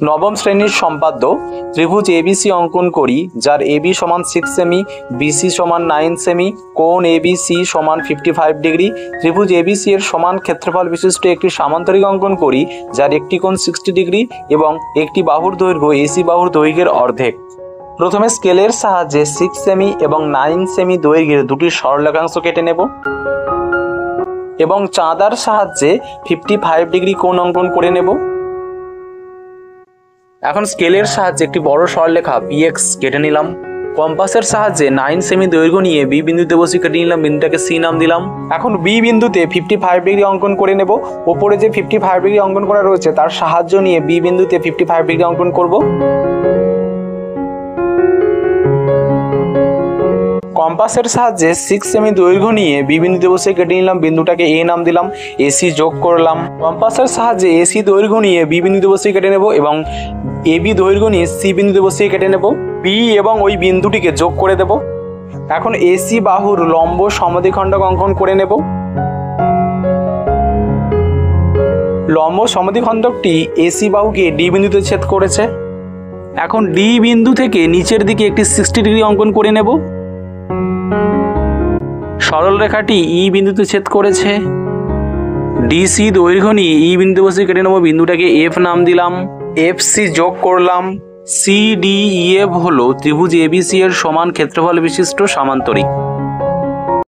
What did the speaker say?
নবম শ্রেণীর সম্পাদ্য ত্রিভুজ এবিসি অঙ্কন করি, যার এবি সমান 6 সেমি, বিসি সমান 9 সেমি, কোণ এবিসি সমান 55 ডিগ্রি। ত্রিভুজ এবিসি এর সমান ক্ষেত্রফল বিশিষ্ট একটি সামান্তরিক অঙ্কন করি, যার একটি কোণ 60 ডিগ্রি এবং একটি বাহুর দৈর্ঘ্য এসি বাহুর দৈর্ঘ্যের অর্ধেক। প্রথমে স্কেলের সাহায্যে 6 সেমি এবং 9 সেমি দৈর্ঘ্যের দুটি সরলরেখাংশ কেটে নেব এবং চাঁদার সাহায্যে 55 ডিগ্রি কোণ অঙ্কন করে নেব। এখন স্কেলের সাহায্যে একটি বড় সরলরেখা বিএক্স কেটে নিলাম। কম্পাসের সাহায্যে 9 সেমি দৈর্ঘ্য নিয়ে বি বিন্দুতে বসে কেটে নিলাম, বিন্দুটাকে সি নাম দিলাম। এখন বি বিন্দুতে 55 ডিগ্রি অঙ্কন করে নেব। ওপরে যে 55 ডিগ্রি অঙ্কন করা রয়েছে তার সাহায্য নিয়ে বি বিন্দুতে 55 ডিগ্রি অঙ্কন করব। কম্পাসের সাহায্যে 6 সেমি দৈর্ঘ্য নিয়ে বি বিন্দুতে বসে কেটে নিলাম, বিন্দুটাকে এ নাম দিলাম, এসি যোগ করলাম। কম্পাসের সাহায্যে এসি দৈর্ঘ্য নিয়ে বি বিন্দুতে বসে কেটে নেব এবং এবি দৈর্ঘ্য নিয়ে সি বিন্দুতে বসে কেটে নেব। বি এবং ওই বিন্দুটিকে যোগ করে দেব। এখন এসি বাহুর লম্ব সমদ্বিখণ্ডক অঙ্কন করে নেব। লম্ব সমদ্বিখণ্ডকটি এসি বাহুকে ডি বিন্দুতে ছেদ করেছে। এখন ডি বিন্দু থেকে নিচের দিকে একটি 60 ডিগ্রি অঙ্কন করে নেব। সরল রেখাটি ই বিন্দুতে ছেদ করেছে। ডিসি দৈর্ঘ্য নিয়ে ই বিন্দুতে বসে কেটে নেব, বিন্দুটাকে এফ নাম দিলাম, এফ সি যোগ করলাম। সি ডি ই এফ হলো ত্রিভুজ এবিসি এর সমান ক্ষেত্রফল বিশিষ্ট সামান্তরিক।